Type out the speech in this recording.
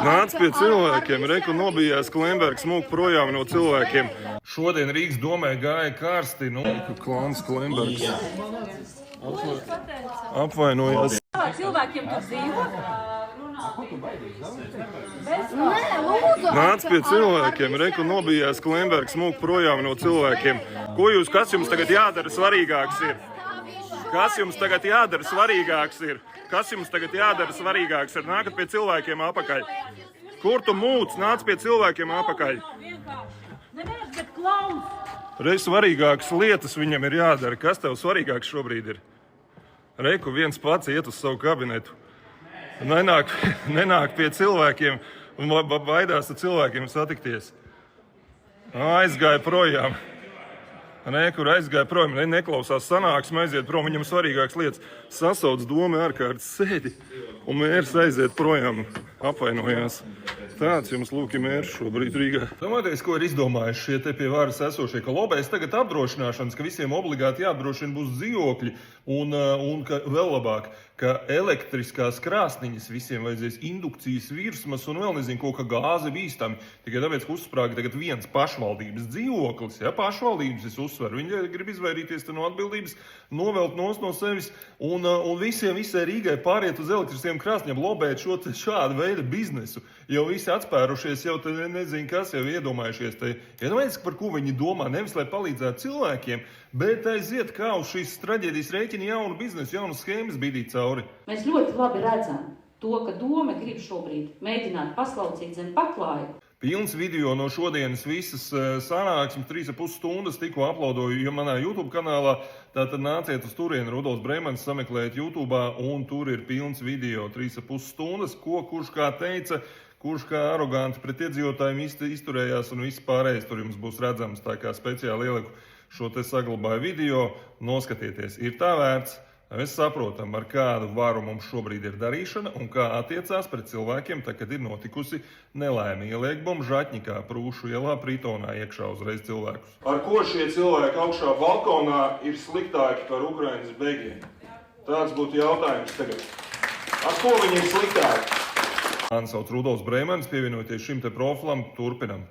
Nāc pie cilvēkiem, reku nobijās Klembergs mūk projām no cilvēkiem. Šodien Rīgas domē gāja karsti, Klāns Klembergs. Apvainojās. Cilvēkiem tu dzīvo? Nāc pie cilvēkiem, reku nobijās Klembergs mūk projām no cilvēkiem. Kas jums tagad jādara svarīgāks ir? Kas jums tagad jādara svarīgāks ir? Nākat pie cilvēkiem apakaļ. Kur tu mūc? Nāc pie cilvēkiem apakaļ. Reiz svarīgākas lietas viņam ir jādara. Kas tev svarīgāks šobrīd ir? Reku viens pats iet uz savu kabinetu. Nenāk pie cilvēkiem un baidās ar cilvēkiem satikties. Aizgāja projām. Kur aizgāja projām, neklausās sanāksme, aiziet prom, viņam svarīgākas lietas. Sasauc domu ārkārtas sēdi, un mērs aiziet projām, apvainojās. Tāds jums lūk ir mērs šobrīd Rīgā. Domāties, ko ir izdomājuši šie te pie varas esošie, ka lobēs tagad apdrošināšanas, ka visiem obligāti jāapdrošina būs dzīvokļi, un ka vēl labāk, ka elektriskās krāsniņas visiem vajadzēs indukcijas virsmas un vēl nezinu, ka gāze bīstami. Tikai tāpēc, ka uzsprāga tagad viens pašvaldības dzīvoklis, pašvaldības es uzsveru. Viņi grib izvairīties no atbildības, novelt no sevis un visai Rīgai pāriet uz elektriskiem krāsņiem, lobēt šādu veidu biznesu. Jau visi atspērušies, jau nezinu kas, jau iedomājušies. Iedomājies, par ko viņi domā, nevis lai palīdzētu cilvēkiem, bet aiziet kā uz šīs traģēdijas rēķina jaunu biznesu, jaunu schēmas bīdīt cauri. Mēs ļoti labi redzam to, ka doma grib šobrīd mēģināt paslaucīt zem paklāja. Pilns video no šodienas visas sanāksmes 3,5 stundas tikko uploadoju manā YouTube kanālā. Tātad nāciet uz turieni, Rudolfs Breimans, sameklējiet YouTube'ā, un tur ir pilns video 3,5 stundas, kurš kā teica, kurš kā aroganti pret iedzīvotājiem izturējās, un viss pārējais tur jums būs redzams. Tā kā speciāli ieliku šo te saglabāju video, noskatieties. Ir tā vērts. Mēs saprotam, ar kādu varu mums šobrīd ir darīšana un kā attiecās pret cilvēkiem, tad, kad ir notikusi nelaime. Ieliek bomžatņikā Prūšu ielā Pritonā iekšā uzreiz cilvēkus. Ar ko šie cilvēki augšā balkonā ir sliktāki par Ukrainas bēgļiem? Tāds būtu jautājums tagad. Ar ko viņi ir sliktāki? Mani sauc Rudolfs Breimans, pievienoties šim te profilam, turpinam.